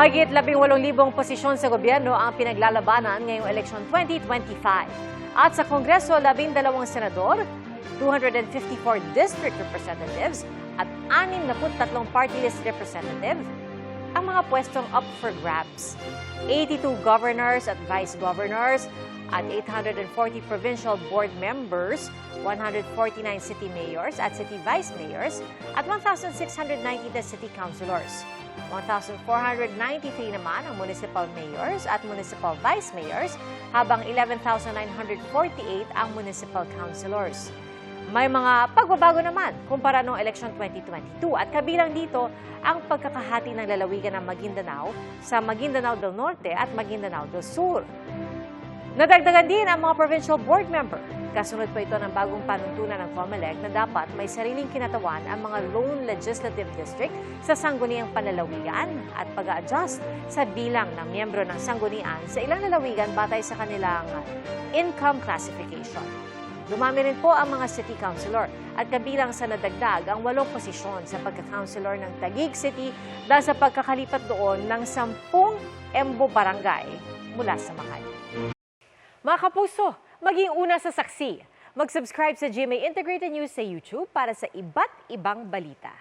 Mahigit 18,000 posisyon sa gobyerno ang pinaglalabanan ngayong eleksyon 2025. At sa Kongreso, 12 senador, 254 district representatives at 63 party list representatives ang mga pwestong up for grabs. 82 governors at vice governors at 840 provincial board members, 149 city mayors at city vice mayors at 1,690 city councilors. 1,493 naman ang municipal mayors at municipal vice mayors, habang 11,948 ang municipal councilors. May mga pagbabago naman kumpara noong election 2022 at kabilang dito ang pagkakahati ng lalawigan ng Maguindanao sa Maguindanao del Norte at Maguindanao del Sur. Nadagdagan din ang mga provincial board member. Kasunod pa ito ng bagong panuntunan ng COMELEC na dapat may sariling kinatawan ang mga lone legislative district sa sangguniang panlalawigan at pag-a-adjust sa bilang ng miyembro ng sanggunian sa ilang lalawigan batay sa kanilang income classification. Dumami rin po ang mga city councilor at kabilang sa nadagdag ang 8 posisyon sa pagka-councilor ng Taguig City dahil sa pagkakalipat doon ng 10 Embo Barangay mula sa Makati. Mga kapuso, maging una sa saksi. Mag-subscribe sa GMA Integrated News sa YouTube para sa iba't ibang balita.